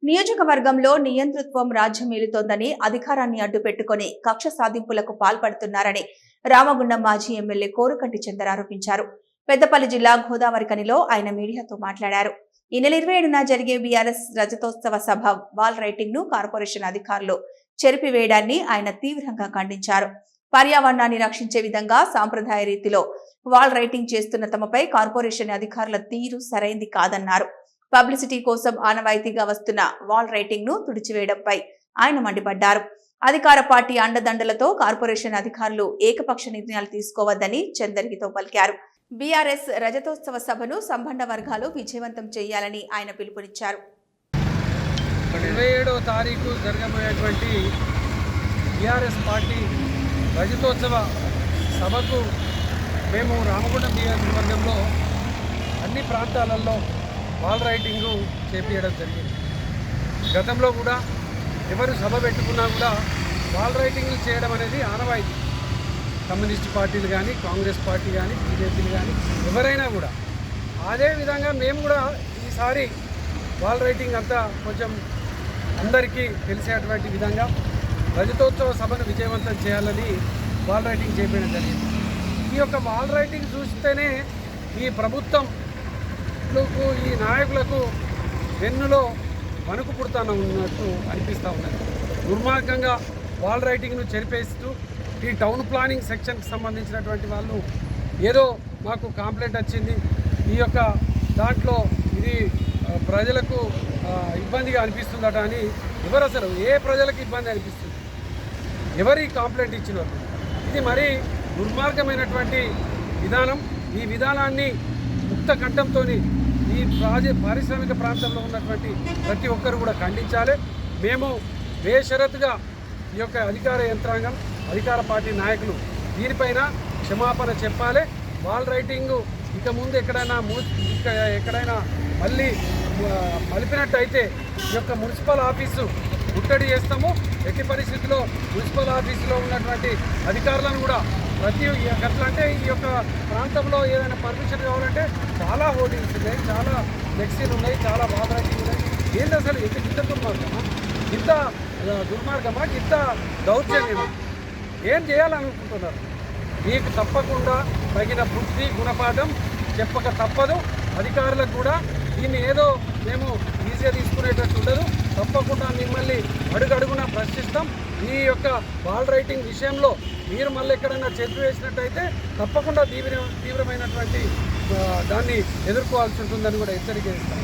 నియోజకవర్గంలో నియంతృత్వం రాజ్యమేలుతోందని అధికారాన్ని అడ్డుపెట్టుకుని కక్ష సాధింపులకు పాల్పడుతున్నారని రామగుండం మాజీ ఎమ్మెల్యే కోరుకంటి చందర్ ఆరోపించారు. పెద్దపల్లి జిల్లా గోదావరిఖనిలో ఆయన మీడియాతో మాట్లాడారు. ఈ నెల 27న జరిగే బీఆర్ఎస్ రజతోత్సవ సభ వాల్ రైటింగ్ ను కార్పొరేషన్ అధికారులు చెరిపివేయడాన్ని ఆయన తీవ్రంగా ఖండించారు. పర్యావరణాన్ని రక్షించే విధంగా సాంప్రదాయ రీతిలో వాల్ రైటింగ్ చేస్తున్న తమపై కార్పొరేషన్ అధికారుల తీరు సరైంది కాదన్నారు. పబ్లిసిటీ కోసం ఆనవాయితీగా వస్తున్న వాల్ రైటింగ్ ను తుడిచివేయడంపై ఆయన మండిపడ్డారు. అధికార పార్టీ అండదండలతో కార్పొరేషన్ అధికారులు ఏకపక్ష నిర్ణయాలు తీసుకోవద్దని చందర్గితో పలికారు. బీఆర్ఎస్ రజతోత్సవ సభను సంబంధ వర్గాలు విజయవంతం చేయాలని ఆయన పిలుపునిచ్చారు. 27వ తారీఖు జరగబోయేటువంటి బీఆర్ఎస్ పార్టీ రజతోత్సవ సభకు మేము రామగుండం నియోజకవర్గంలో అన్ని ప్రాంతాలలో వాల్ రైటింగు చేపించడం జరిగింది. గతంలో కూడా ఎవరు సభ పెట్టుకున్నా కూడా వాల్ రైటింగ్లు చేయడం అనేది ఆనవాయితీ. కమ్యూనిస్ట్ పార్టీలు కానీ, కాంగ్రెస్ పార్టీ కానీ, బీజేపీలు కానీ ఎవరైనా కూడా అదేవిధంగా మేము కూడా ఈసారి వాల్ రైటింగ్ అంతా కొంచెం అందరికీ తెలిసేటువంటి విధంగా రజతోత్సవ సభను విజయవంతం చేయాలని వాల్ రైటింగ్ చేపించడం జరిగింది. ఈ యొక్క వాల్ రైటింగ్ చూస్తేనే ఈ ప్రభుత్వం ఈ నాయకులకు వెన్నులో వణుకు పుడతానన్నట్టు అనిపిస్తూ ఉన్నది. దుర్మార్గంగా వాల్ రైటింగ్ను చెరిపేస్తూ ఈ టౌన్ ప్లానింగ్ సెక్షన్కి సంబంధించినటువంటి వాళ్ళు ఏదో మాకు కంప్లైంట్ వచ్చింది, ఈ యొక్క దాంట్లో ఇది ప్రజలకు ఇబ్బందిగా అనిపిస్తుందట అని ఎవరు అసలు ఏ ప్రజలకు ఇబ్బంది అనిపిస్తుంది? ఎవరి కంప్లైంట్ ఇచ్చినారు? ఇది మరీ దుర్మార్గమైనటువంటి విధానం. ఈ విధానాన్ని ముక్త కంఠంతో ఈ పారిశ్రామిక ప్రాంతంలో ఉన్నటువంటి ప్రతి ఒక్కరు కూడా ఖండించాలి. మేము బేషరతుగా ఈ యొక్క అధికార యంత్రాంగం, అధికార పార్టీ నాయకులు దీనిపైన క్షమాపణ చెప్పాలి. వాల్ రైటింగు ఇక ముందు ఎక్కడైనా మళ్ళీ మలిపినట్టయితే ఈ యొక్క మున్సిపల్ ఆఫీసు ముట్టడి చేస్తాము. ఎట్టి పరిస్థితుల్లో మున్సిపల్ ఆఫీసులో ఉన్నటువంటి అధికారులను కూడా ఎట్లా అంటే ఈ యొక్క ప్రాంతంలో ఏదైనా పర్మిషన్ కావాలంటే చాలా హోర్డింగ్స్ ఉన్నాయి, చాలా ఫ్లెక్సీలు ఉన్నాయి, చాలా వాల్ రైటింగ్ ఉన్నాయి. ఏంటి అసలు ఇంత దుర్మార్గమా, ఇంత దుర్మార్గమా, ఇంత దౌర్జన్యమా? ఏం చేయాలనుకుంటున్నారు? మీకు తప్పకుండా తగిన బుద్ధి గుణపాఠం చెప్పక తప్పదు. అధికారులకు కూడా దీన్ని ఏదో మేము ఈజీగా తీసుకునేటట్టు ఉండదు. తప్పకుండా మిమ్మల్ని అడుగడుగునా ప్రశ్నిస్తాం. ఈ యొక్క వాల్ రైటింగ్ విషయంలో మీరు మళ్ళీ ఎక్కడైనా చెరిపివేసినట్టయితే తప్పకుండా తీవ్రమైనటువంటి దాన్ని ఎదుర్కోవాల్సి ఉంటుందని కూడా హెచ్చరిక చేస్తాం.